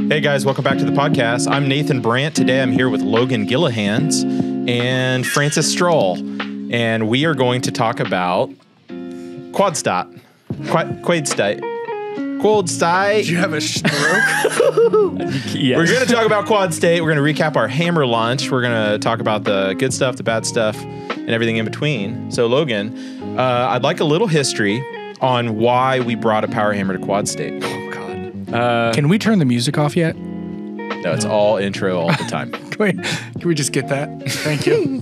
Hey guys, welcome back to the podcast. I'm Nathan Brandt. Today I'm here with Logan Gillihan and Francis Strole, and we are going to talk about Quadstate. Did you have a stroke? Yes. We're going to talk about Quadstate. We're going to recap our hammer lunch. We're going to talk about the good stuff, the bad stuff, and everything in between. So Logan, I'd like a little history on why we brought a power hammer to Quadstate. Oh, God. Can we turn the music off yet? No, it's all intro all the time. Can we just get that? Thank you.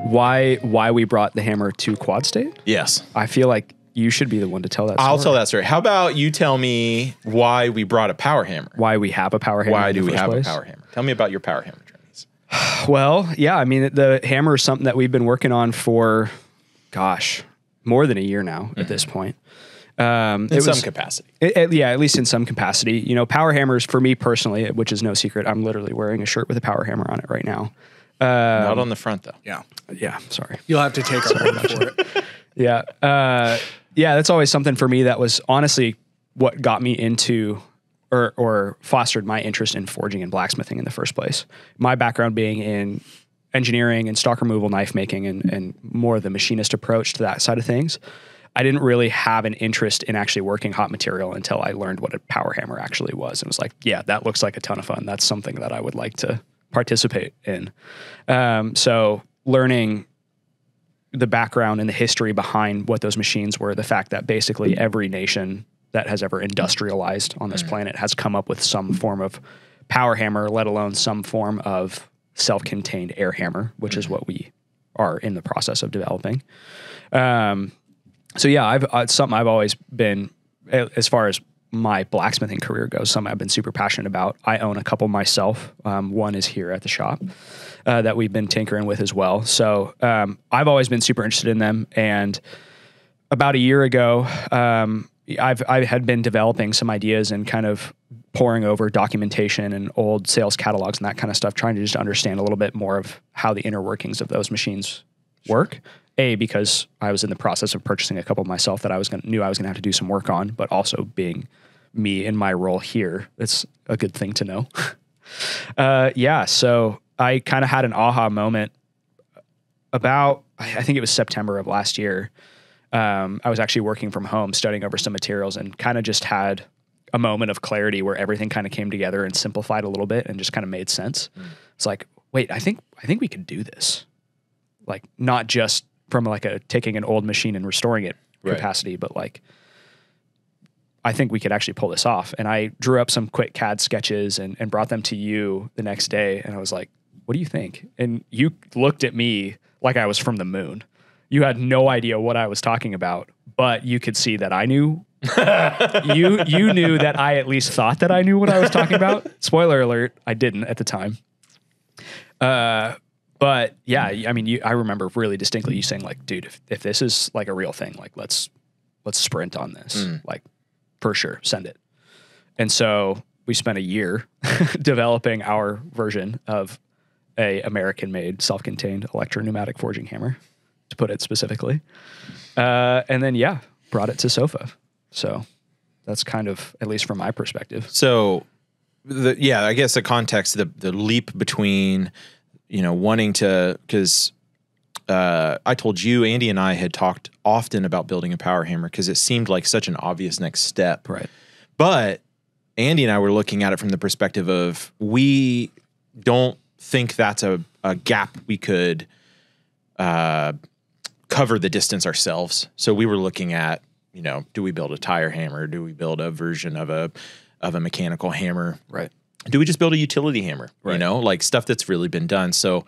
Why we brought the hammer to Quadstate? Yes. I feel like you should be the one to tell that story. I'll tell that story. How about you tell me why we brought a power hammer? Why we have a power hammer? Why do we have a power hammer? Tell me about your power hammer journeys. Well, yeah, I mean, the hammer is something that we've been working on for, more than a year now at this point. In some capacity. Yeah, at least in some capacity. You know, power hammers, for me personally, which is no secret, I'm literally wearing a shirt with a power hammer on it right now. Not on the front, though. Yeah, sorry. You'll have to take our word for it. Yeah. That's always something for me that was honestly what got me into or fostered my interest in forging and blacksmithing in the first place. My background being in engineering and stock removal, knife making, and more of the machinist approach to that side of things. I didn't really have an interest in actually working hot material until I learned what a power hammer actually was. And was like, yeah, that looks like a ton of fun. That's something that I would like to participate in. So learning the background and the history behind what those machines were, the fact that basically every nation that has ever industrialized on this planet has come up with some form of power hammer, let alone some form of self-contained air hammer, which is what we are in the process of developing. So yeah, it's something I've always been, as far as my blacksmithing career goes, something I've been super passionate about. I own a couple myself. One is here at the shop that we've been tinkering with as well. So I've always been super interested in them. And about a year ago, I had been developing some ideas and kind of poring over documentation and old sales catalogs and that kind of stuff, trying to just understand a little bit more of how the inner workings of those machines work. Because I was in the process of purchasing a couple myself that knew I was gonna have to do some work on, but also being me in my role here, it's a good thing to know. So I kind of had an aha moment about, I think it was September of last year. I was actually working from home, studying over some materials, and kind of just had a moment of clarity where everything kind of came together and simplified a little bit and just kind of made sense. It's like, wait, I think we could do this. Like, not just from like taking an old machine and restoring it capacity, but like, I think we could actually pull this off. And I drew up some quick CAD sketches and brought them to you the next day. And I was like, what do you think? And you looked at me like I was from the moon. You had no idea what I was talking about, but you could see that I knew. You knew that I at least thought that I knew what I was talking about. Spoiler alert, I didn't at the time. But yeah, I mean, I remember really distinctly you saying like, dude, if this is like a real thing, like let's sprint on this, like for sure, send it. And so we spent a year developing our version of a American-made self-contained electro-pneumatic forging hammer, to put it specifically. And then, brought it to SOFA. So that's kind of, at least from my perspective. So I guess the context, the leap between, wanting to, because I told you, Andy and I had talked often about building a power hammer because it seemed like such an obvious next step. Right. But Andy and I were looking at it from the perspective of, we don't think that's a gap we could cover the distance ourselves. So we were looking at, do we build a tire hammer? Do we build a version of a mechanical hammer? Right. Do we just build a utility hammer? Right. Like stuff that's really been done. So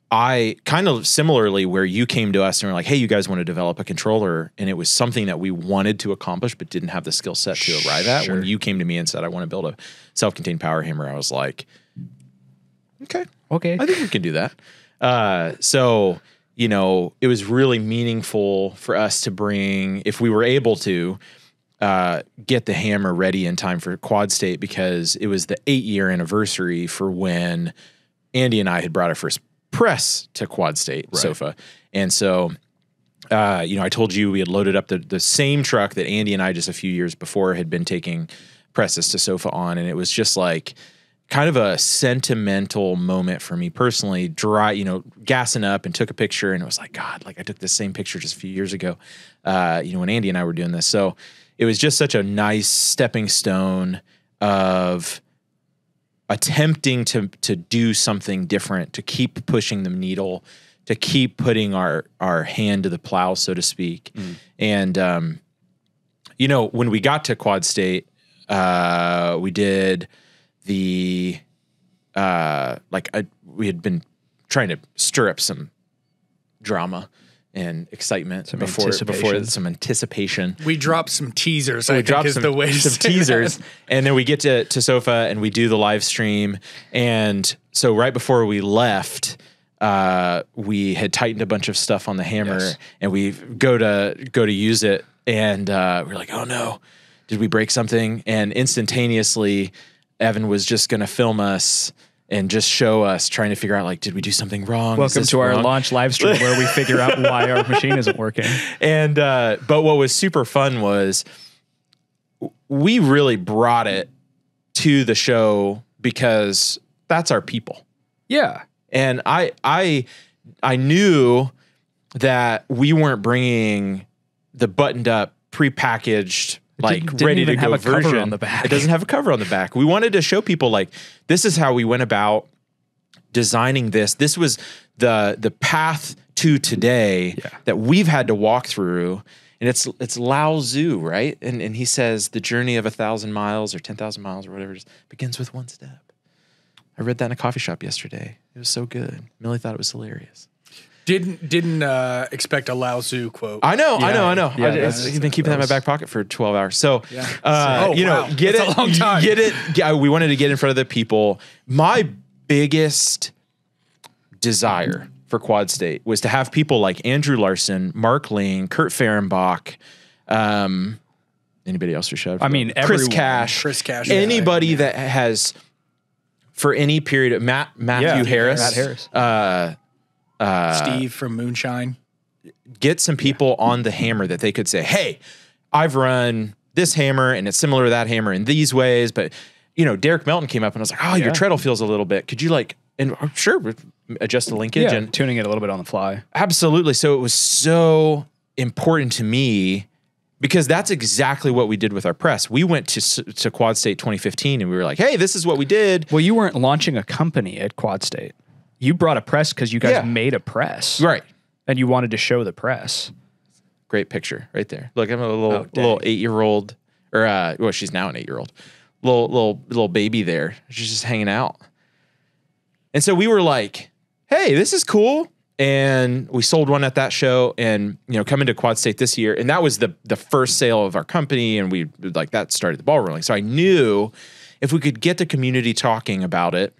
I kind of similarly, where you came to us and were like, hey, you guys want to develop a controller, and it was something that we wanted to accomplish but didn't have the skill set to arrive at. When you came to me and said, I want to build a self-contained power hammer, I was like, okay, I think we can do that. So it was really meaningful for us to bring, if we were able to, get the hammer ready in time for Quadstate, because it was the 8-year anniversary for when Andy and I had brought our first press to Quadstate SOFA. And so, I told you we had loaded up the same truck that Andy and I just a few years before had been taking presses to SOFA on. And it was just like, kind of a sentimental moment for me personally, gassing up and took a picture, and it was like, God, like I took this same picture just a few years ago, when Andy and I were doing this. So it was just such a nice stepping stone of attempting to do something different, to keep pushing the needle, to keep putting our hand to the plow, so to speak. And, when we got to Quadstate, we did we had been trying to stir up some drama and excitement before some anticipation. We dropped some teasers. I think is the way to some say teasers, that. and then we get to Sofa and we do the live stream. And so right before we left, we had tightened a bunch of stuff on the hammer, and we go to use it, and we're like, oh no, did we break something? And instantaneously, Evan was just going to film us and just show us trying to figure out, like, did we do something wrong? Welcome to our launch live stream where we figure out why our machine isn't working. And, but what was super fun was we really brought it to the show because that's our people. Yeah. And I knew that we weren't bringing the buttoned up, prepackaged, didn't ready even to have go a cover version on the back. It doesn't have a cover on the back. We wanted to show people, like, this is how we went about designing this. This was the path to today that we've had to walk through. And it's Lao Tzu, right? And he says the journey of 1,000 miles or 10,000 miles or whatever it is begins with one step. I read that in a coffee shop yesterday. It was so good. Millie thought it was hilarious. Didn't expect a Lao Tzu quote. I know. Yeah, I've been keeping that in my back pocket for 12 hours. So, Get it. A long time. Get it. Yeah, we wanted to get in front of the people. My biggest desire for Quadstate was to have people like Andrew Larson, Mark Lane, Kurt Fehrenbach, anybody else who showed? I mean, Chris everyone. Cash, anybody that has, for any period of Matthew Harris, Steve from Moonshine. Get some people on the hammer that they could say, hey, I've run this hammer and it's similar to that hammer in these ways. But, Derek Melton came up and I was like, oh, your treadle feels a little bit. Could you and sure, adjust the linkage and tuning it a little bit on the fly. Absolutely. So it was so important to me because that's exactly what we did with our press. We went to Quadstate 2015 and we were like, hey, this is what we did. Well, you weren't launching a company at Quadstate. You brought a press because you guys made a press. Right. And you wanted to show the press. Great picture right there. Look, I'm a little 8-year-old, or she's now an 8-year-old. Little baby there. She's just hanging out. And so we were like, hey, this is cool. And we sold one at that show and, coming to Quadstate this year. And that was the first sale of our company. And we that started the ball rolling. So I knew if we could get the community talking about it,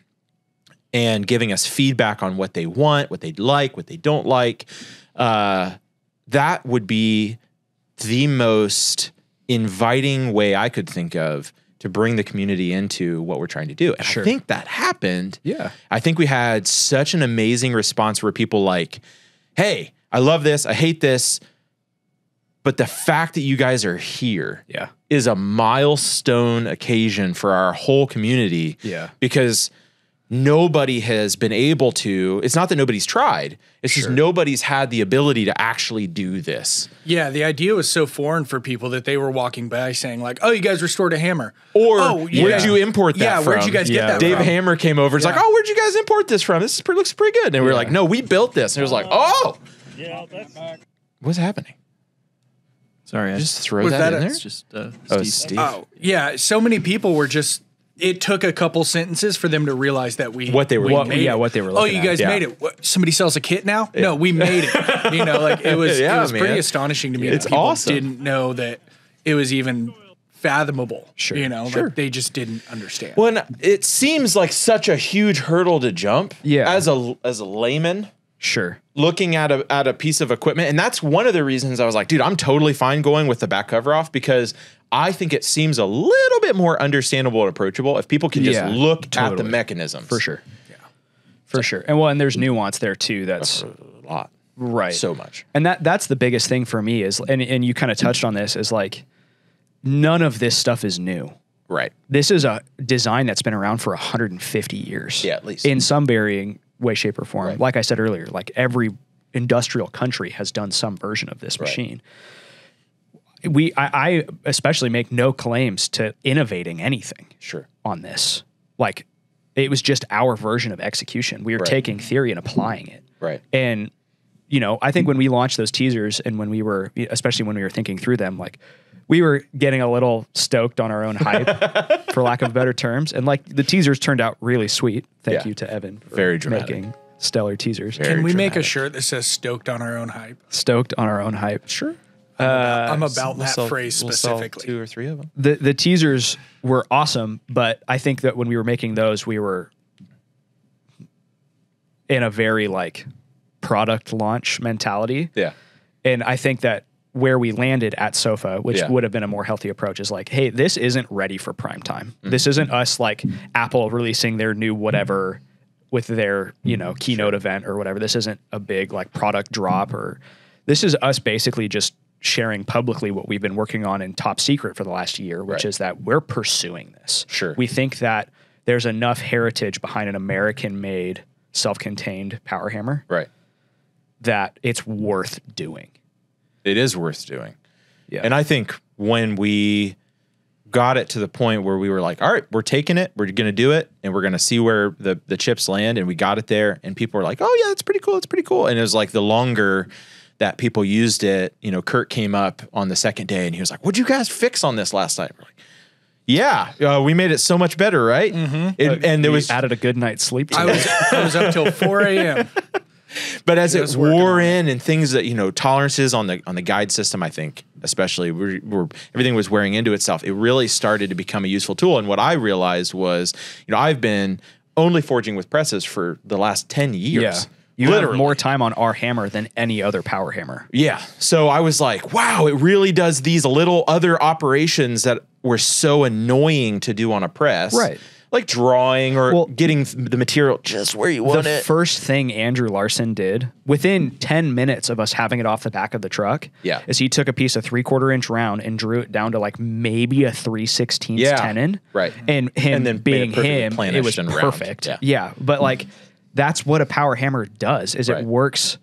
and giving us feedback on what they want, what they like, what they don't like, that would be the most inviting way I could think of to bring the community into what we're trying to do. And I think that happened. Yeah. I think we had such an amazing response where people like, hey, I love this, I hate this, but the fact that you guys are here is a milestone occasion for our whole community. Yeah. Because nobody has been able to, it's not that nobody's tried, it's just nobody's had the ability to actually do this. Yeah, the idea was so foreign for people that they were walking by saying like, oh, you guys restored a hammer. Or where'd you import that from? Yeah, where'd you guys get that Dave from? Hammer came over, it's like, oh, where'd you guys import this from? This looks pretty good. And we were like, no, we built this. And it was like, oh! Yeah, that's what's happening? Sorry, just throw that in there? It's just Steve. Oh, yeah, so many people were just, it took a couple sentences for them to realize that what they were looking at. What they were looking at. Oh, you guys made it. What, somebody sells a kit now? Yeah. No, we made it. It was pretty astonishing to me that people didn't know that it was even fathomable. Like they just didn't understand. Well, and it seems like such a huge hurdle to jump. Yeah. As a layman. Sure. Looking at a piece of equipment. And that's one of the reasons I was like, dude, I'm totally fine going with the back cover off because I think it seems a little bit more understandable and approachable if people can just look at the mechanisms. For sure. Yeah. For sure. And there's nuance there too. That's a lot. Right. So much. And that's the biggest thing for me is, and you kind of touched on this, is like none of this stuff is new. Right. This is a design that's been around for 150 years. Yeah, at least. In some varying way, shape, or form. Right. Like I said earlier, like every industrial country has done some version of this machine. I especially make no claims to innovating anything on this. Like, it was just our version of execution. We were taking theory and applying it. Right. And, you know, I think when we launched those teasers and when we were, especially when we were thinking through them, like, we were getting a little stoked on our own hype, for lack of better terms. And like, the teasers turned out really sweet. Thank you to Evan for very dramatic, making stellar teasers. Can we make a shirt that says "Stoked on our own hype"? Stoked on our own hype. Sure. I'm about that phrase specifically. We'll 2 or 3 of them. The teasers were awesome, but I think that when we were making those, we were in a very like product launch mentality. Yeah. And I think that where we landed at SOFA, which would have been a more healthy approach, is like, hey, this isn't ready for prime time. Mm-hmm. This isn't us like Apple releasing their new whatever with their, you know, keynote event or whatever. This isn't a big like product drop, or this is us basically just sharing publicly what we've been working on in top secret for the last year, which is that we're pursuing this. Sure. We think that there's enough heritage behind an American-made, self-contained power hammer that it's worth doing. It is worth doing. Yeah. And I think when we got it to the point where we were like, all right, we're taking it, we're going to do it, and we're going to see where the chips land, and we got it there, and people were like, oh yeah, that's pretty cool, it's pretty cool. And it was like the longer that people used it, you know, Kurt came up on the second day and he was like, what'd you guys fix on this last night? We're like, yeah, we made it so much better, right? Mm-hmm. And there was added a good night's sleep to I was up till 4 a.m. But as it wore in and things that, you know, tolerances on the guide system, I think, especially, were everything was wearing into itself. It really started to become a useful tool. And what I realized was, you know, I've been only forging with presses for the last 10 years. Yeah. You have more time on our hammer than any other power hammer. Yeah. So I was like, wow, it really does these little other operations that were so annoying to do on a press. Right. Like drawing or getting the material just where you want it. The first thing Andrew Larson did within 10 minutes of us having it off the back of the truck is he took a piece of 3/4 inch round and drew it down to like maybe a 3/16 tenon. Right. And him and then being him, it was perfect. Yeah. But like, that's what a power hammer does, is it works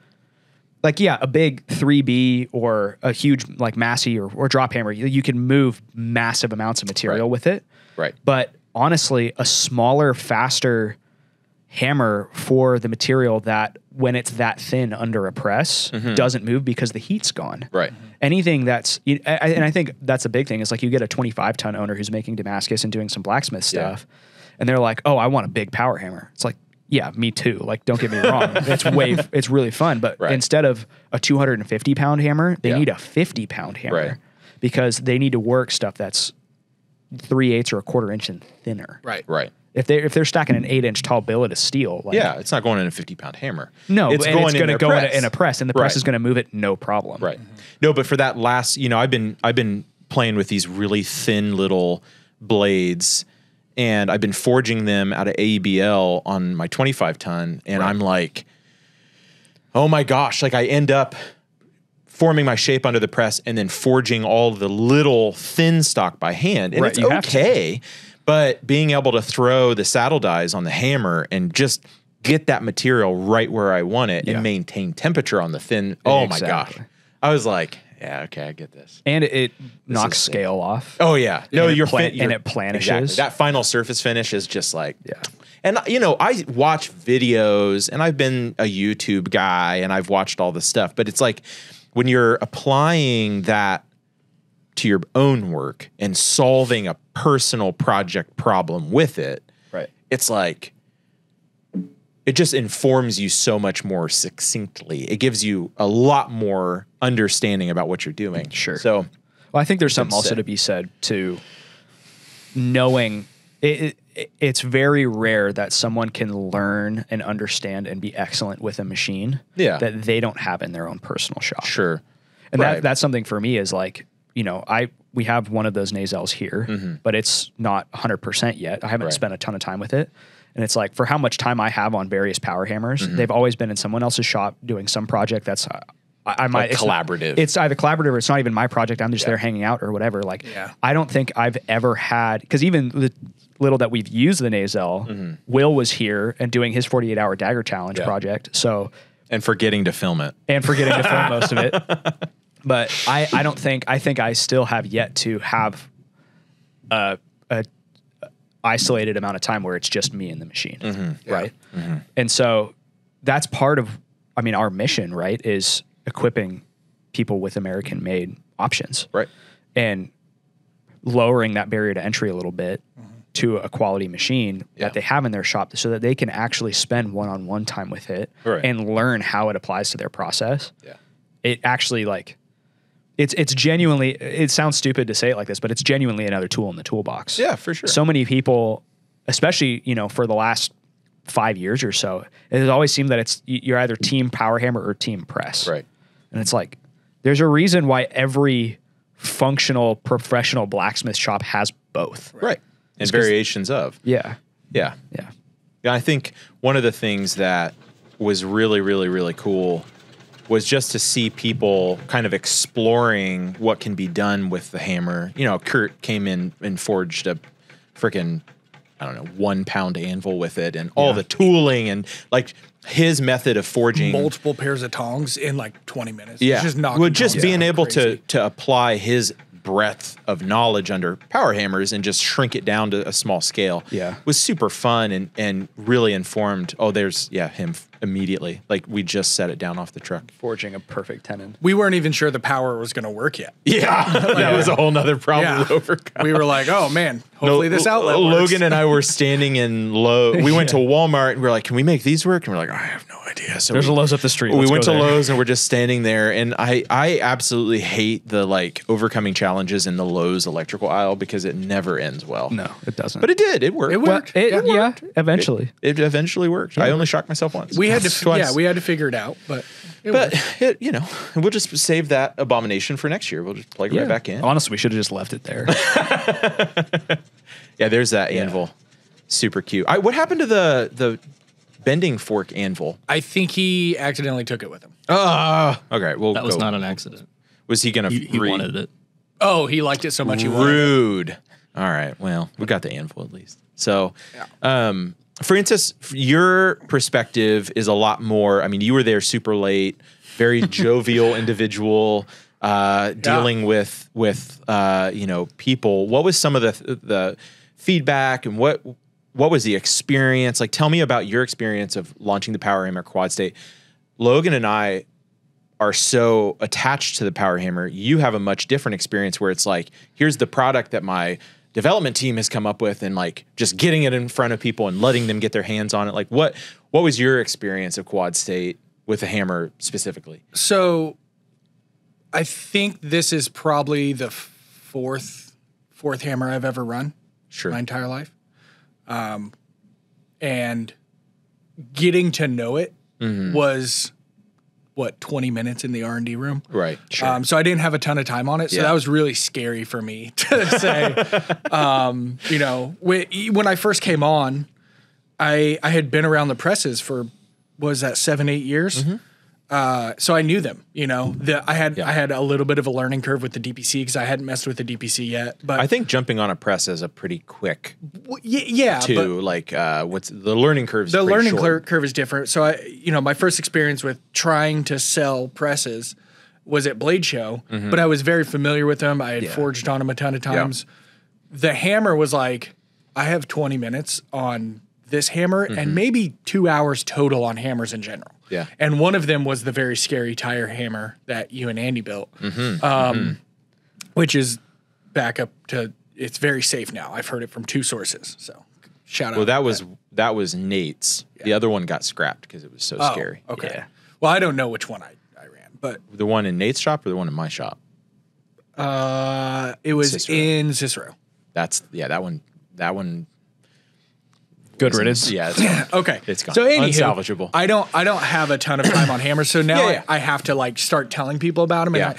like, a big 3B or a huge like Massey or drop hammer. You can move massive amounts of material with it. Right. But honestly, a smaller, faster hammer for the material that when it's that thin under a press doesn't move because the heat's gone. Right. Anything that's, and I think that's a big thing, is like you get a 25-ton owner who's making Damascus and doing some blacksmith stuff, and they're like, oh, I want a big power hammer. It's like, yeah, me too. Like, don't get me wrong. It's really fun. But instead of a 250-pound hammer, they need a 50-pound hammer because they need to work stuff that's 3/8 or 1/4 inch and thinner. Right. If they're stacking an 8-inch tall billet of steel, like, it's not going in a 50-pound hammer. No, it's going to go in a press, and the press is going to move it, no problem. Right. No, but for that last, you know, I've been playing with these really thin little blades, and I've been forging them out of AEBL on my 25-ton, and I'm like, oh my gosh, like I end up forming my shape under the press and then forging all the little thin stock by hand. And it's okay, but being able to throw the saddle dies on the hammer and just get that material right where I want it and maintain temperature on the thin. Oh my gosh. I was like, yeah, okay, I get this. And it knocks scale off. Oh yeah. No, and it planishes. Exactly. That final surface finish is just like, And, you know, I watch videos, and I've been a YouTube guy, and I've watched all this stuff, but it's like, when you're applying that to your own work and solving a personal project problem with it, it's like, it just informs you so much more succinctly. It gives you a lot more understanding about what you're doing. Sure. So, well, I think there's something also to be said to knowing it's very rare that someone can learn and understand and be excellent with a machine that they don't have in their own personal shop. Sure. And that's something for me is like, you know, we have one of those Nazels here, but it's not 100% yet. I haven't spent a ton of time with it. And it's like, for how much time I have on various power hammers, they've always been in someone else's shop doing some project that's I might collaborative. It's either collaborative or it's not even my project. I'm just there hanging out or whatever. Like, I don't think I've ever had, because even the little that we've used the Nazel, Will was here and doing his 48-hour dagger challenge project. So, and forgetting to film it. And forgetting to film most of it. But I don't think, I think I still have yet to have a isolated amount of time where it's just me and the machine. Right. And so that's part of, I mean, our mission, right, is equipping people with American-made options, right, and lowering that barrier to entry a little bit to a quality machine that they have in their shop, so that they can actually spend one-on-one time with it and learn how it applies to their process. It actually, like, it's genuinely. It sounds stupid to say it like this, but it's genuinely another tool in the toolbox. Yeah, for sure. So many people, especially for the last 5 years or so, it has always seemed that you're either team power hammer or team press. Right. And it's like, there's a reason why every functional professional blacksmith shop has both. Right. And variations of. Yeah. Yeah. I think one of the things that was really, really, really cool was just to see people kind of exploring what can be done with the hammer. Kurt came in and forged a freaking, I don't know, 1 pound anvil with it, and all the tooling, and like his method of forging multiple pairs of tongs in like 20 minutes. Yeah. Just being able to apply his breadth of knowledge under power hammers and just shrink it down to a small scale was super fun and really informed. Oh, there's him immediately. Like, we just set it down off the truck. Forging a perfect tenon. We weren't even sure the power was going to work yet. That was a whole nother problem to overcome. We were like, oh man, hopefully this outlet works. Logan and I were standing in Lowe's. We went to Walmart and we were like, can we make these work? And we're like, I have no idea. So there's a Lowe's up the street. We went to Lowe's and we're just standing there. And I absolutely hate the like overcoming challenges in the Lowe's electrical aisle, because it never ends well. No, it doesn't. But it did. It worked. It worked. Eventually. It eventually worked. I only shocked myself once. We had to figure it out, but we'll just save that abomination for next year. We'll just plug it right back in. Honestly, we should have just left it there. There's that anvil. Super cute. What happened to the bending fork anvil? I think he accidentally took it with him. Okay. Well, that was not an accident. Was he gonna? He wanted it. Oh, he liked it so much. He wanted it. Rude. All right. Well, we got the anvil at least. So, Francis, your perspective is a lot more. I mean, you were there super late, very jovial individual, dealing with people. What was some of the feedback, and what was the experience? Like, tell me about your experience of launching the Power Hammer Quadstate. Logan and I are so attached to the Power Hammer. You have a much different experience where it's like, here's the product that my development team has come up with, and like just getting it in front of people and letting them get their hands on it. Like, what was your experience of Quadstate with the hammer specifically? So I think this is probably the fourth hammer I've ever run. Sure. My entire life. And getting to know it was 20 minutes in the R&D room. Right. Sure. So I didn't have a ton of time on it. So that was really scary for me to say, when I first came on, I had been around the presses for, 7-8 years? So I knew them, I had a little bit of a learning curve with the DPC because I hadn't messed with the DPC yet. But I think jumping on a press is a pretty quick what's the learning curve? The learning curve is different. So my first experience with trying to sell presses was at Blade Show, but I was very familiar with them. I had forged on them a ton of times. The hammer was like, I have 20 minutes on this hammer and maybe 2 hours total on hammers in general. Yeah. And one of them was the very scary tire hammer that you and Andy built, which is back up to, it's very safe now. I've heard it from 2 sources. So shout out. Well, that was Nate's. Yeah. The other one got scrapped because it was so scary. Okay. Yeah. Well, I don't know which one I ran, but the one in Nate's shop or the one in my shop? It was Cicero. In Cicero. That one. Good riddance. Yeah. It's gone. Okay. It's gone. So anywho, unsalvageable. I don't have a ton of time on hammers, so now I have to like start telling people about them. And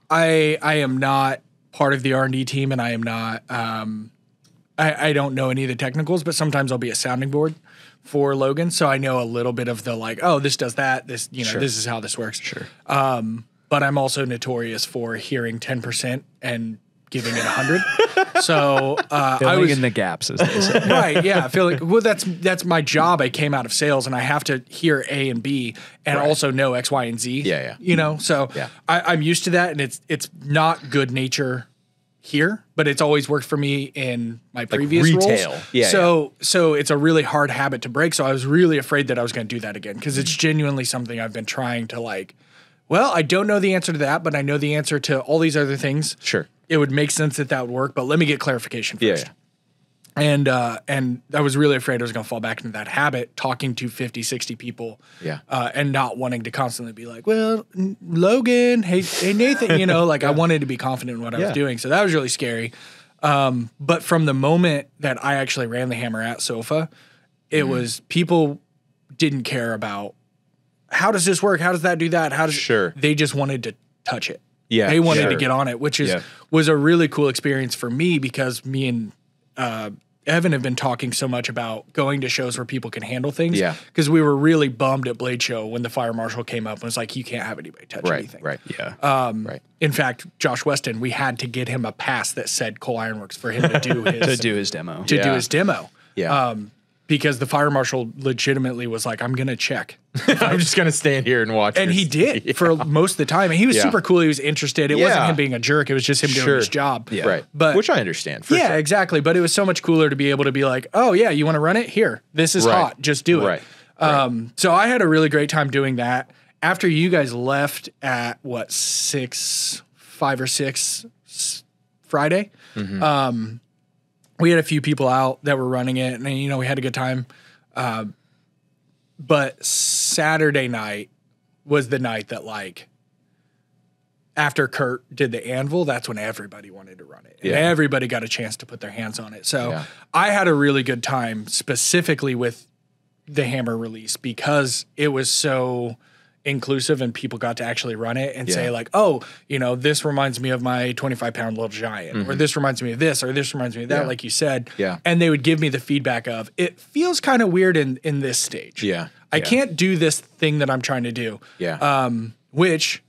I am not part of the R&D team, and I am not I don't know any of the technicals, but sometimes I'll be a sounding board for Logan. So I know a little bit of the like, oh, this does that. This, this is how this works. Sure. But I'm also notorious for hearing 10% and giving it 100. So I was in the gaps, as they say. Right. Yeah. I feel like, well, that's my job. I came out of sales and I have to hear A and B and also know X, Y, and Z. Yeah. So I'm used to that, and it's not good nature here, but it's always worked for me in my previous retail. roles. Yeah. So it's a really hard habit to break. So I was really afraid that I was going to do that again, because it's genuinely something I've been trying to like, well, I don't know the answer to that, but I know the answer to all these other things. Sure. It would make sense that would work, but let me get clarification first. Yeah. And I was really afraid I was going to fall back into that habit, talking to 50, 60 people, and not wanting to constantly be like, well, Logan, hey Nathan, like I wanted to be confident in what I was doing. So that was really scary. But from the moment that I actually ran the hammer at SOFA, it was people didn't care about how does this work? How does that do that? They just wanted to touch it. Yeah. They wanted to get on it, which was a really cool experience for me, because me and Evan have been talking so much about going to shows where people can handle things. Yeah. Because we were really bummed at Blade Show when the fire marshal came up and was like, you can't have anybody touch anything. Right. Yeah. In fact, Josh Weston, we had to get him a pass that said Cole Ironworks for him to do his to do his demo. Do his demo. Yeah. Because the fire marshal legitimately was like, I'm going to check. I'm just going to stand here and watch. And he did for most of the time. And he was super cool. He was interested. It wasn't him being a jerk. It was just him doing his job. Yeah. Right. But, which I understand. For sure. Exactly. But it was so much cooler to be able to be like, oh, yeah, you want to run it? Here. This is hot. Just do it. Right. So I had a really great time doing that. After you guys left at, 5 or 6 Friday, we had a few people out that were running it, and we had a good time. But Saturday night was the night that, like, after Kurt did the anvil, that's when everybody wanted to run it. And everybody got a chance to put their hands on it. So I had a really good time specifically with the hammer release, because it was so inclusive and people got to actually run it and say like, oh, this reminds me of my 25-pound Little Giant, or this reminds me of this, or this reminds me of that, like you said. Yeah. And they would give me the feedback of, it feels kind of weird in this stage. Yeah. I can't do this thing that I'm trying to do. Yeah. Which,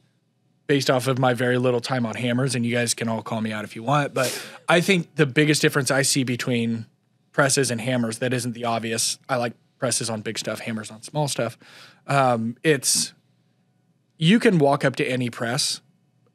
based off of my very little time on hammers, and you guys can all call me out if you want, but I think the biggest difference I see between presses and hammers that isn't the obvious, I like presses on big stuff, hammers on small stuff. It's, you can walk up to any press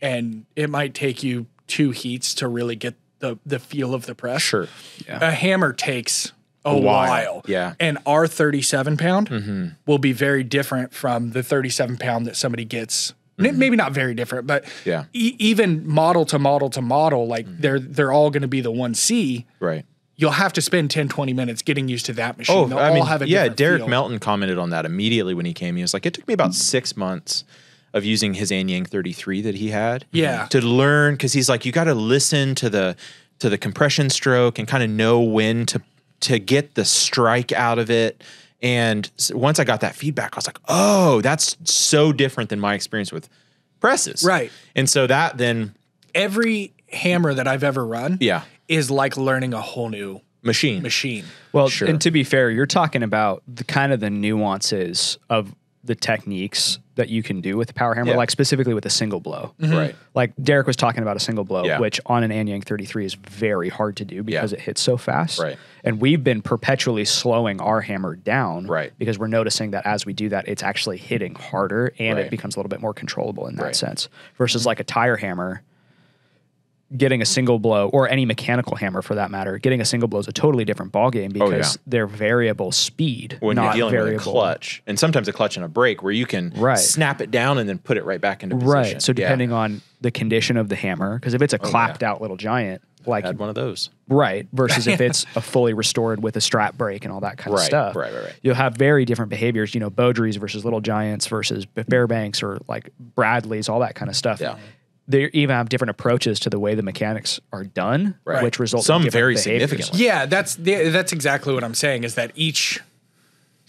and it might take you 2 heats to really get the feel of the press. Sure. Yeah. A hammer takes a while. Yeah. And our 37-pound will be very different from the 37-pound that somebody gets. Maybe not very different, but even model to model to model, like they're all going to be the 1C. Right. You'll have to spend 10, 20 minutes getting used to that machine. Oh, They'll all have a different Derek feel. Melton commented on that immediately when he came. He was like, it took me about 6 months of using his Anyang 33 that he had to learn, because he's like, you got to listen to the compression stroke and kind of know when to get the strike out of it. And once I got that feedback, I was like, oh, that's so different than my experience with presses. Right. And so that then, every hammer that I've ever run is like learning a whole new machine. Well, and to be fair, you're talking about the kind of the nuances of the techniques that you can do with the power hammer, like specifically with a single blow. Right. Like Derek was talking about a single blow, which on an Anyang 33 is very hard to do because it hits so fast. Right. And we've been perpetually slowing our hammer down because we're noticing that as we do that, it's actually hitting harder and it becomes a little bit more controllable in that sense. Versus like a tire hammer, getting a single blow, or any mechanical hammer for that matter, getting a single blow is a totally different ballgame because they're variable speed, when not you're dealing variable with a clutch, and sometimes a clutch and a brake where you can snap it down and then put it right back into position. Right. So depending on the condition of the hammer, because if it's a clapped out Little Giant, like I had one of those, versus if it's a fully restored with a strap brake and all that kind of stuff, you'll have very different behaviors. Beaudries versus Little Giants versus Fairbanks or like Bradleys, all that kind of stuff. Yeah. They even have different approaches to the way the mechanics are done, which results in some different very behaviors. significantly. Yeah, that's exactly what I'm saying, is that each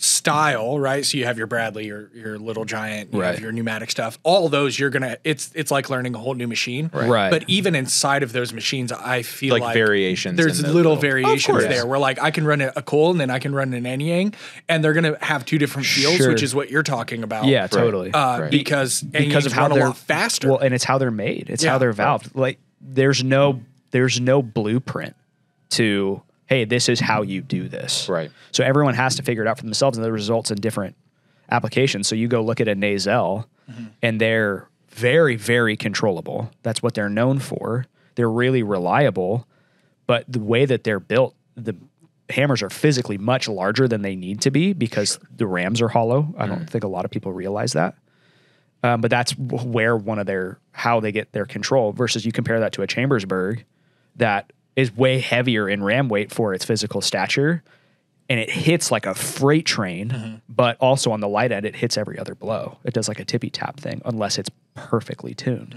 style, right? So you have your Bradley, your Little Giant, you have your pneumatic stuff. All those it's like learning a whole new machine. Right. But even inside of those machines, I feel like variations. There's little variations there where like I can run a Cole and then I can run an Anyang, and they're gonna have two different feels, which is what you're talking about. Yeah, totally. Because of how they're a lot faster. Well, and it's how they're made. It's how they're valved. Like there's no blueprint to, hey, this is how you do this. Right. So everyone has to figure it out for themselves, and the results in different applications. So you go look at a Nazel, and they're very, very controllable. That's what they're known for. They're really reliable, but the way that they're built, the hammers are physically much larger than they need to be because the rams are hollow. I don't think a lot of people realize that. But that's where how they get their control versus you compare that to a Chambersburg that is way heavier in ram weight for its physical stature, and it hits like a freight train, but also on the light end, it hits every other blow. It does like a tippy tap thing unless it's perfectly tuned.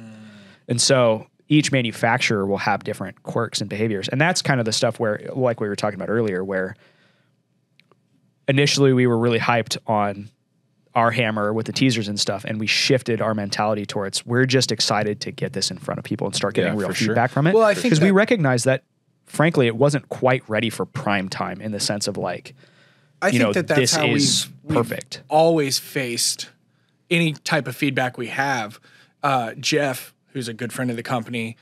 And so each manufacturer will have different quirks and behaviors. And that's kind of the stuff where, like we were talking about earlier, where initially we were really hyped on our hammer with the teasers and stuff, and we shifted our mentality towards we're just excited to get this in front of people and start getting real feedback from it. Well, I think because we recognize that, frankly, it wasn't quite ready for prime time in the sense of like, I think that's this how is perfect. We've always faced any type of feedback we have. Jeff, who's a good friend of the company,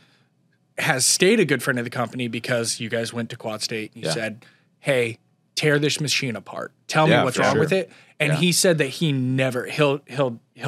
has stayed a good friend of the company because you guys went to Quadstate and you said, hey, tear this machine apart. Tell me what's wrong with it. And he said that he never, he'll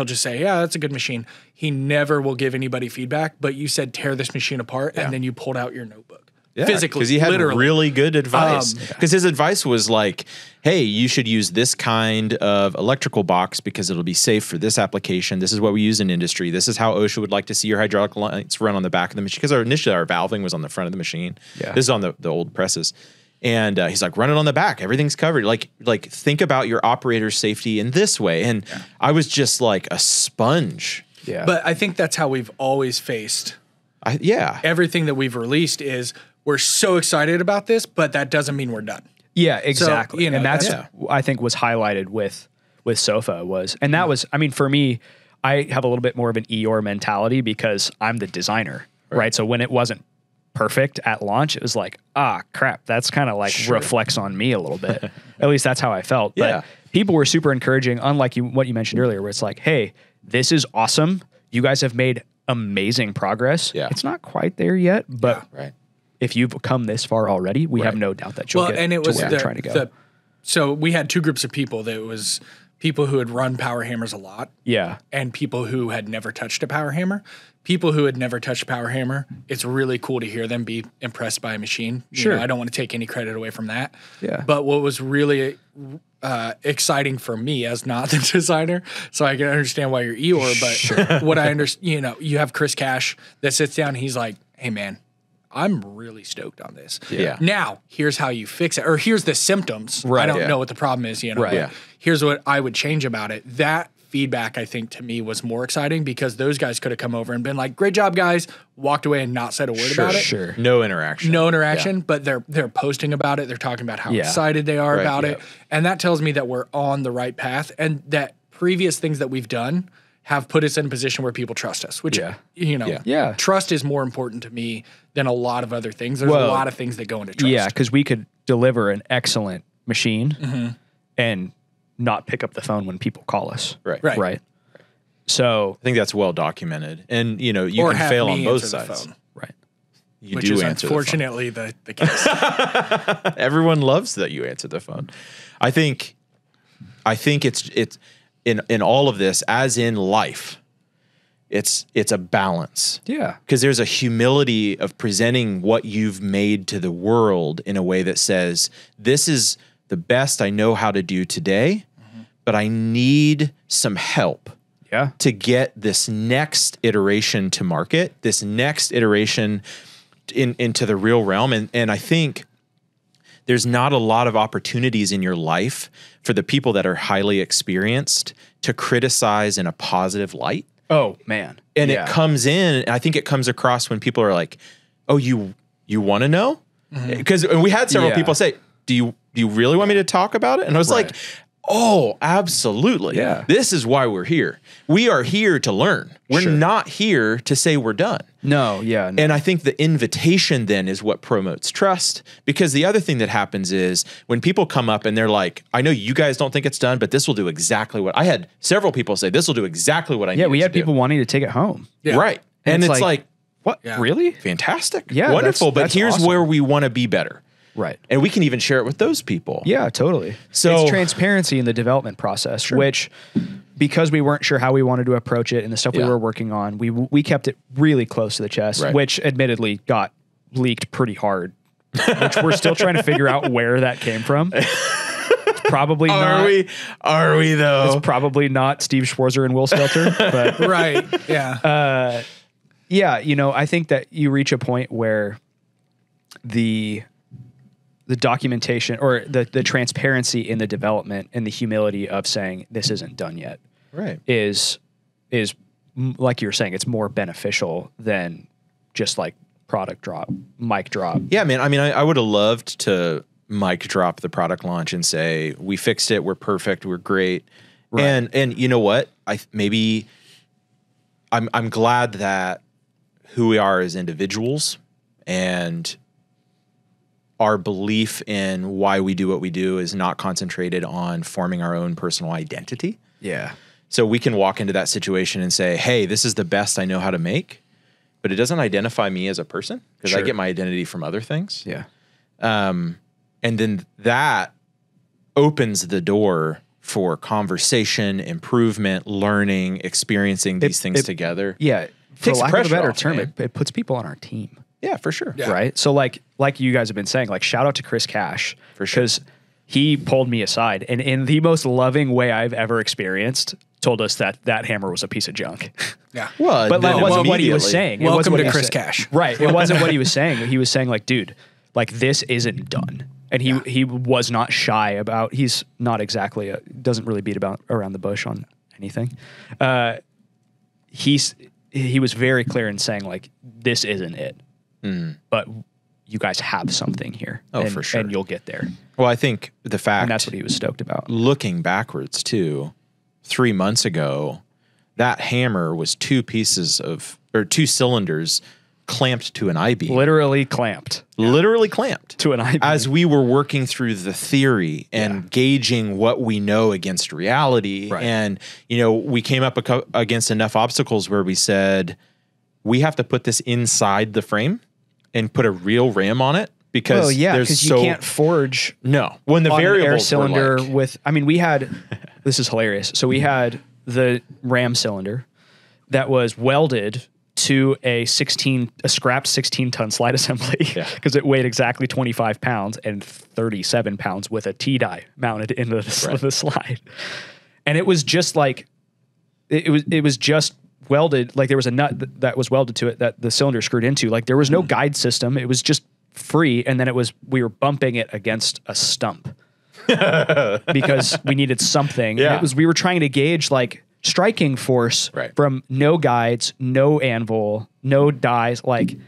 just say, yeah, that's a good machine. He never will give anybody feedback, but you said tear this machine apart and then you pulled out your notebook. Yeah, physically, because he had really good advice. Because his advice was like, hey, you should use this kind of electrical box because it'll be safe for this application. This is what we use in industry. This is how OSHA would like to see your hydraulic lights run on the back of the machine. Because initially our valving was on the front of the machine. Yeah. This is on the old presses. And he's like, run it on the back. Everything's covered. Like think about your operator's safety in this way. And I was just like a sponge. Yeah. But I think that's how we've always faced. Everything that we've released is we're so excited about this, but that doesn't mean we're done. Yeah, exactly. So, and that's I think was highlighted with Sofa was, and that was, I mean, for me, I have a little bit more of an Eeyore mentality because I'm the designer, right? So when it wasn't perfect at launch, it was like, crap, that's kind of like reflects on me a little bit. At least that's how I felt. But people were super encouraging, unlike what you mentioned earlier, where it's like, hey, this is awesome. You guys have made amazing progress. Yeah. It's not quite there yet, but if you've come this far already, we have no doubt that you'll get to where you're trying to go. So we had two groups of people. There was people who had run power hammers a lot. Yeah. And people who had never touched a power hammer. People who had never touched a power hammer, it's really cool to hear them be impressed by a machine. You know, I don't want to take any credit away from that. Yeah. But what was really exciting for me as not the designer, so I can understand why you're Eeyore, but what I understand, you have Chris Cash that sits down and he's like, hey man, I'm really stoked on this. Yeah. Now, here's how you fix it, or here's the symptoms. Right, I don't know what the problem is, here's what I would change about it. That feedback, I think, to me was more exciting because those guys could have come over and been like, great job, guys, walked away and not said a word about it. Sure. No interaction, but they're posting about it. They're talking about how excited they are about it. And that tells me that we're on the right path and that previous things that we've done have put us in a position where people trust us, which, trust is more important to me than a lot of other things. There's a lot of things that go into trust. Yeah, because we could deliver an excellent machine and not pick up the phone when people call us. Right. So I think that's well documented. And, you can fail on both sides. Right. You which do is answer unfortunately the case. Everyone loves that you answer the phone. I think it's in all of this, as in life, it's a balance. Yeah. Because there's a humility of presenting what you've made to the world in a way that says, this is the best I know how to do today, but I need some help to get this next iteration to market, this next iteration into the real realm. And I think there's not a lot of opportunities in your life for the people that are highly experienced to criticize in a positive light. Oh, man. And it comes in, I think it comes across when people are like, oh, you want to know? Because we had several people say, do you really want me to talk about it? And I was like, Oh, absolutely. Yeah. This is why we're here. We are here to learn. We're not here to say we're done. No, yeah. No. And I think the invitation then is what promotes trust, because the other thing that happens is when people come up and they're like, I know you guys don't think it's done, but this will do exactly what I had several people say, this will do exactly what I need. Yeah, we had people wanting to take it home. Yeah. Right. And it's like what? Yeah. Really? Fantastic. Yeah. Wonderful. But here's awesome. where we want to be better. Right. And we can even share it with those people. Yeah, totally. So it's transparency in the development process, which because we weren't sure how we wanted to approach it and the stuff we were working on, we kept it really close to the chest, which admittedly got leaked pretty hard, which we're still trying to figure out where that came from. It's probably not. Are we though? It's probably not Steve Schwarzer and Will Stelter, but right. Yeah. Yeah, you know, I think that you reach a point where the documentation or the transparency in the development and the humility of saying this isn't done yet is like you're saying, it's more beneficial than just like product drop, mic drop. Yeah, man. I mean, I would have loved to mic drop the product launch and say, we fixed it. We're perfect. We're great. Right. And you know what? I'm glad that who we are as individuals and our belief in why we do what we do is not concentrated on forming our own personal identity. Yeah. So we can walk into that situation and say, hey, this is the best I know how to make, but it doesn't identify me as a person because I get my identity from other things. Yeah. And then that opens the door for conversation, improvement, learning, experiencing these things together. Yeah. For lack of a better term, it puts people on our team. Yeah, for sure. Yeah. Right. So like you guys have been saying, like shout out to Chris Cash for sure. Because he pulled me aside and in the most loving way I've ever experienced, told us that hammer was a piece of junk. Yeah. Well, but that wasn't what he was saying. Welcome to Chris Cash. Right. It wasn't what he was saying. He was saying like, dude, like this isn't done. And he was not shy about, he's not exactly, doesn't really beat around the bush on anything. He was very clear in saying like, this isn't it. But you guys have something here. Oh, for sure. And you'll get there. Well, I think the fact... And that's what he was stoked about. Looking backwards, too, 3 months ago, that hammer was two cylinders clamped to an I-beam. Literally clamped. Literally clamped. To an I-beam. As we were working through the theory and gauging what we know against reality. Right. And, you know, we came up against enough obstacles where we said, we have to put this inside the frame and put a real ram on it because because you can't forge when the variables air cylinder were like, with we had this is hilarious. So we had the ram cylinder that was welded to a scrapped 16-ton slide assembly because it weighed exactly 25 pounds and 37 pounds with a T-die mounted into the slide. And it was just like it was just welded, like there was a nut that was welded to it that the cylinder screwed into. Like there was no guide system. It was just free. And then we were bumping it against a stump because we needed something. Yeah. We were trying to gauge like striking force from no guides, no anvil, no dies. Like,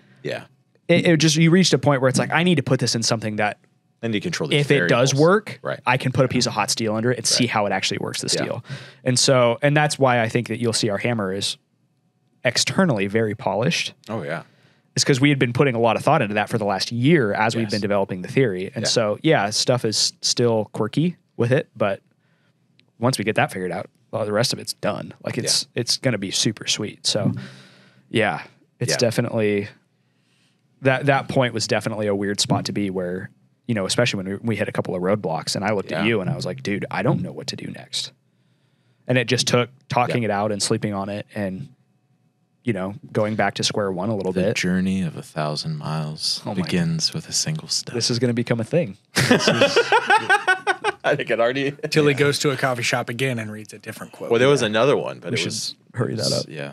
it just, you reached a point where it's like, I need to put this in something that, and you control these if variables. It does work, I can put a piece of hot steel under it and see how it actually works the steel. And that's why I think that you'll see our hammer is externally very polished. Oh yeah. It's because we had been putting a lot of thought into that for the last year as we've been developing the theory. And so, stuff is still quirky with it, but once we get that figured out, well, the rest of it's done. Like it's going to be super sweet. So it's definitely that point was definitely a weird spot to be where, you know, especially when we hit a couple of roadblocks and I looked at you and I was like, dude, I don't know what to do next. And it just took talking it out and sleeping on it and, you know, going back to square one a little bit. The journey of 1,000 miles begins with a single step. This is going to become a thing. I think it already... Till he goes to a coffee shop again and reads a different quote. Well, there was another one, but we should hurry that up. Yeah.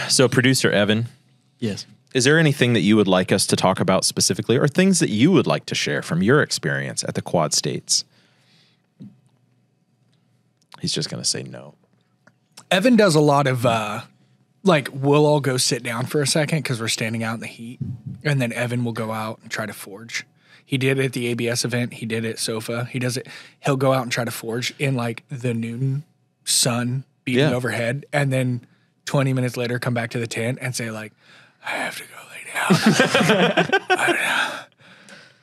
So, producer Evan. Yes. Is there anything that you would like us to talk about specifically or things that you would like to share from your experience at the Quadstates? He's just going to say no. Evan does a lot of, like, we'll all go sit down for a second because we're standing out in the heat. And then Evan will go out and try to forge. He did it at the ABS event. He did it at SOFA. He does it. He'll go out and try to forge in like the noon sun beating overhead, and then 20 minutes later come back to the tent and say like, I have to go lay down.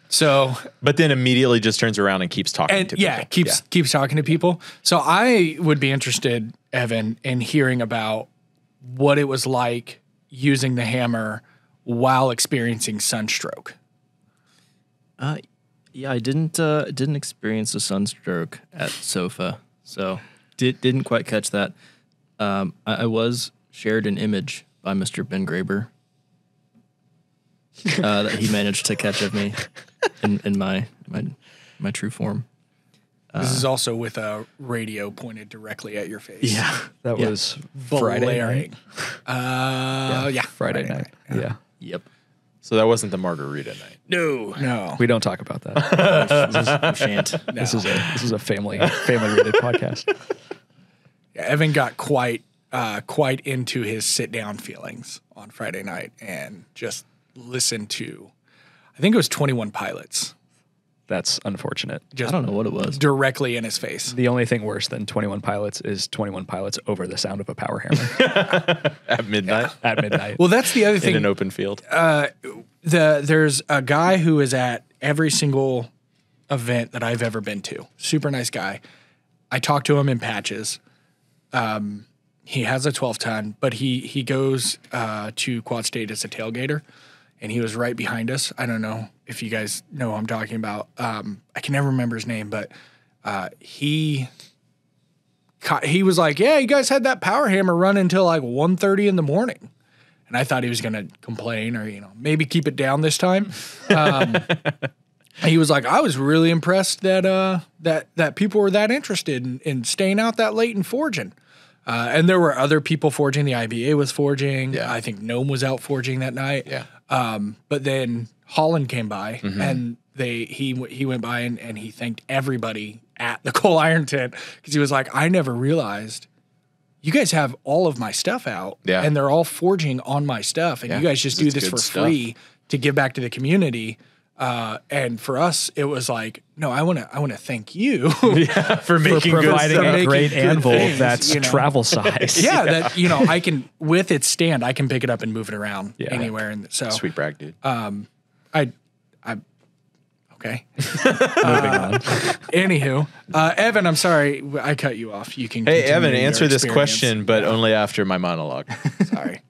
So, but then immediately just turns around and keeps talking to people. Keeps talking to people. So I would be interested, Evan, in hearing about what it was like using the hammer while experiencing sunstroke. Yeah, I didn't experience a sunstroke at SOFA, so didn't quite catch that. I was shared an image by Mr. Ben Graber that he managed to catch of me in my true form. This is also with a radio pointed directly at your face. Yeah, that was Friday night. Friday night. Yeah. Yep. So that wasn't the margarita night. No. We don't talk about that. We shan't. No. This is a family rated podcast. Yeah, Evan got quite into his sit down feelings on Friday night and just listened to, I think it was 21 Pilots. That's unfortunate. I don't know what it was. Directly in his face. The only thing worse than 21 Pilots is 21 Pilots over the sound of a power hammer. At midnight? Yeah. At midnight. Well, that's the other thing. In an open field. There's a guy who is at every single event that I've ever been to. Super nice guy. I talk to him in patches. He has a 12-ton, but he goes to Quadstate as a tailgater, and he was right behind us. I don't know if you guys know who I'm talking about. I can never remember his name, but he was like, yeah, you guys had that power hammer run until like 1:30 in the morning. And I thought he was going to complain or, maybe keep it down this time. He was like, I was really impressed that people were that interested in staying out that late and forging. And there were other people forging. The IBA was forging. Yeah. I think Gnome was out forging that night. Yeah. But then Holland came by, and he went by and he thanked everybody at the Coal Iron Tent because he was like, I never realized you guys have all of my stuff out, and they're all forging on my stuff, and you guys just do this for free to give back to the community. And for us, it was like, no, I want to thank you for providing a great anvil that's travel size. Yeah, that I can with its stand, I can pick it up and move it around anywhere. And so sweet brag, dude. Okay. Moving on. Anywho, Evan, I'm sorry I cut you off. You can. Hey, Evan, answer this question, but only after my monologue. Sorry.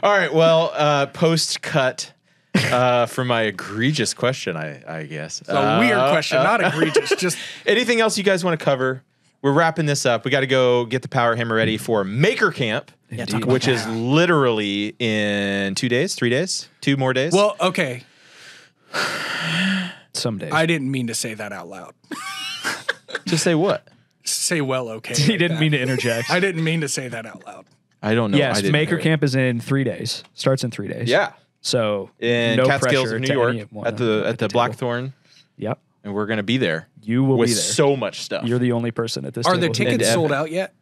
All right. Well, post cut for my egregious question, I guess. It's a weird question, not egregious. Just anything else you guys want to cover? We're wrapping this up. We got to go get the power hammer ready for Maker Camp, which is literally in 2 days, 3 days, 2 more days. Well, okay. Some days. I didn't mean to say that out loud. Just say what? Say well, okay. He didn't mean to interject. I didn't mean to say that out loud. I don't know. Yes, Maker Camp is in 3 days. Starts in 3 days. Yeah. So in no Catskills pressure of New to York at the Blackthorn. Yep. And we're going to be there. You will with be there. So much stuff. You're the only person at this Are table. the tickets sold out yet?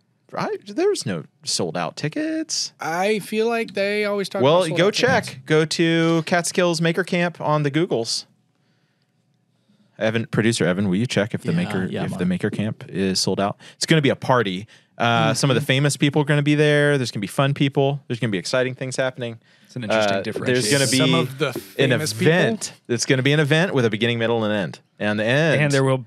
There's no sold out tickets. I feel like they always talk about sold go out check. Tickets. Go to Catskills Maker Camp on the Googles. Producer Evan, will you check if the Maker Camp is sold out? It's going to be a party. Some of the famous people are going to be there. There's going to be fun people. There's going to be exciting things happening. It's an interesting differentiation. There's going to be some of the famous an event. It's going to be an event with a beginning, middle, and end. And the end. And there will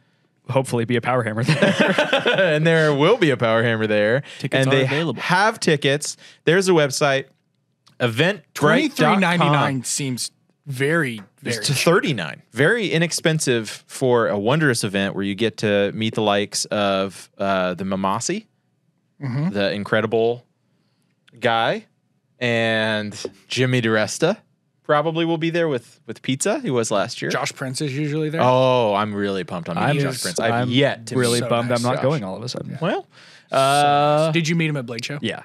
hopefully be a power hammer there. And there will be a power hammer there. Tickets and are they available. Have tickets. There's a website. $23.99 seems very, very to $39. Very inexpensive for a wondrous event where you get to meet the likes of the Mamasi, the incredible guy, and Jimmy DiResta probably will be there with pizza. He was last year. Josh Prince is usually there. Oh, I'm really pumped on meeting Josh Prince. I'm yet to really meet bummed Josh. I'm not going all of a sudden. Well, did you meet him at Blade Show? Yeah.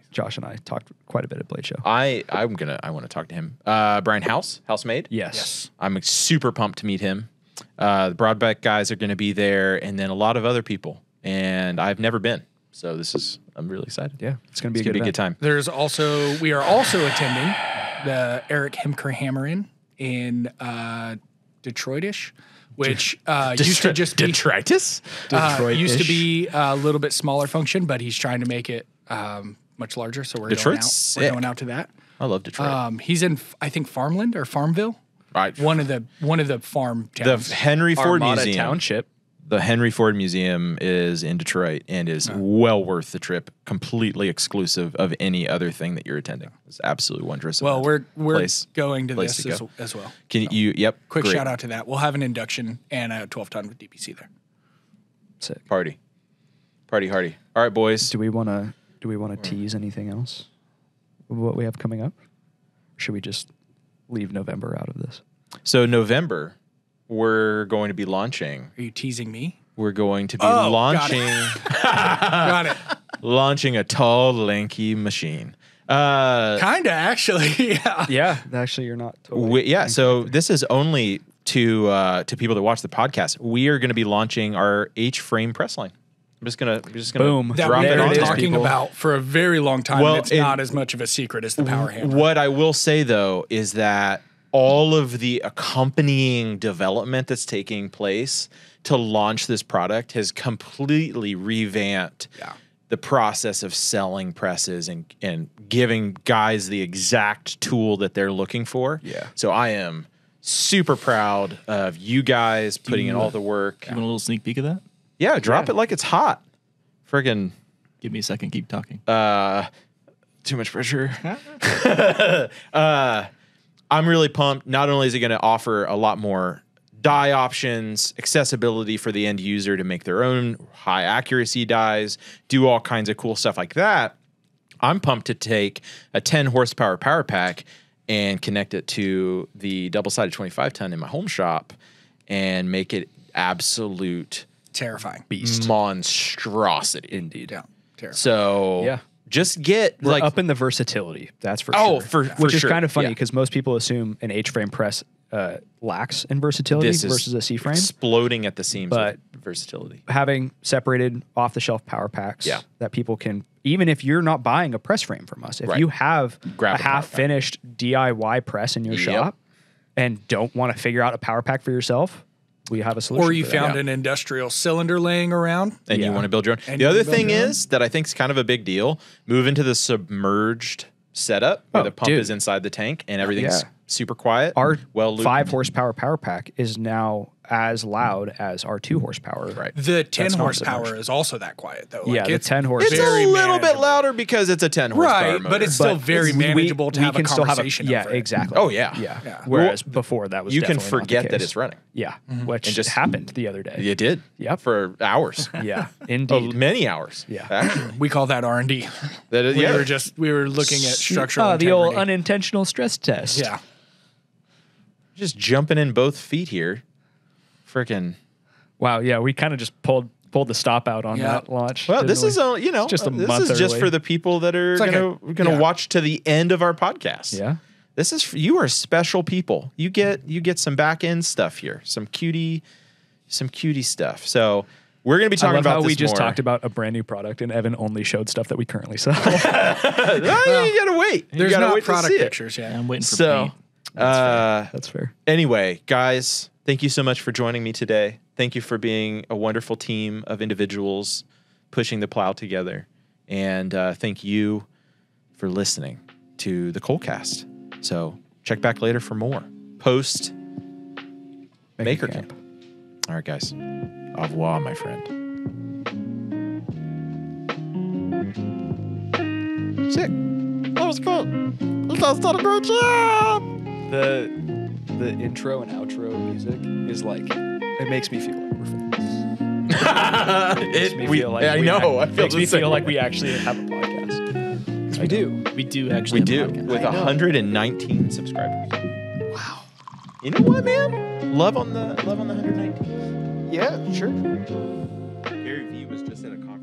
Josh and I talked quite a bit at Blade Show. I want to talk to him. Brian Housemade. Yes. I'm super pumped to meet him. The Broadbeck guys are going to be there, and then a lot of other people. And I've never been, so I'm really excited. Yeah, it's going to be a good time. We are also attending the Eric Hemker Hammerin in Detroit-ish, which used to just be detritus. Used to be a little bit smaller function, but he's trying to make it much larger. So we're going out to that. I love Detroit. He's in, I think, Farmland or Farmville. Right. One of the farm towns. The Henry Ford Armada Museum. Township. The Henry Ford Museum is in Detroit and is well worth the trip, completely exclusive of any other thing that you're attending. It's absolutely wondrous. Well, we're going to this as well. Can you? Yep. Quick shout out to that. We'll have an induction and a 12-ton with DPC there. Sick. Party hardy. All right, boys. Do we want to tease anything else? What we have coming up? Or should we just leave November out of this? So November, we're going to be launching. Are you teasing me? We're going to be launching. Got it. Launching a tall, lanky machine. Kinda, actually. Yeah. Yeah. Actually, you're not totally. So this is only to people that watch the podcast. We are going to be launching our H-frame press line. I'm just gonna boom. That drop we've it on been there. talking about for a very long time. Well, it's not as much of a secret as the power hammer. What I will say though is that all of the accompanying development that's taking place to launch this product has completely revamped the process of selling presses and giving guys the exact tool that they're looking for. Yeah. So I am super proud of you guys putting in all the work. You want a little sneak peek of that? Yeah, drop it like it's hot. Friggin' Give me a second. Keep talking. too much pressure. I'm really pumped. Not only is it going to offer a lot more die options, accessibility for the end user to make their own high accuracy dies, do all kinds of cool stuff like that. I'm pumped to take a 10 horsepower power pack and connect it to the double-sided 25-ton in my home shop and make it absolute Terrifying. Beast. Monstrosity. Indeed. Yeah. Terrifying. So just get We're up in the versatility. That's for sure. Which is kind of funny because most people assume an H-frame press lacks in versatility versus a C-frame. Exploding at the seams But with versatility. Having separated off-the-shelf power packs that people can, even if you're not buying a press frame from us, if you have Grab a half-finished DIY press in your shop and don't want to figure out a power pack for yourself, we have a solution. Or you found an industrial cylinder laying around. And you want to build your own. And the other thing is that I think is kind of a big deal, move into the submerged setup where the pump is inside the tank and everything's super quiet. Our 5 horsepower power pack is now as loud as our 2 horsepower. Right. The 10 horsepower is also that quiet, though. Yeah, the 10 horsepower. It's a little bit louder because it's a 10 horsepower right, motor. but it's still very manageable to have a conversation over. Exactly. Oh, yeah. Whereas before that was you can definitely not forget the that case. it's running. Yeah, which just happened the other day. You did. Yep. For hours. Yeah, indeed. Many hours. Yeah. Actually. We call that R&D. That is, We were looking at structural the integrity. old unintentional stress test. Yeah. Just jumping in both feet here. Freaking. Wow. Yeah, we kind of just pulled the stop out on that launch. Well, this is it's just a month this is just early. for the people that are gonna watch to the end of our podcast. Yeah. This is you are special people. You get some back end stuff here, some cutie stuff. So we're gonna be talking about how this we just more. talked about a brand new product, and Evan only showed stuff that we currently sell. You gotta wait. There's gotta not wait product to see pictures yet. I'm waiting for So, paint. That's fair. Anyway, guys, thank you so much for joining me today. Thank you for being a wonderful team of individuals pushing the plow together. And thank you for listening to the Coalcast. So check back later for more post Maker Camp. All right, guys. Au revoir, my friend. Sick. That was good. You guys did a great job. The intro and outro music is like, it makes me feel like we're famous. Makes me feel like we actually have a podcast. We do. We do actually. We have a do podcast. with 119 subscribers. Wow. You know what, man? Love on the 119. Yeah, sure. Gary Vee was just at a conference.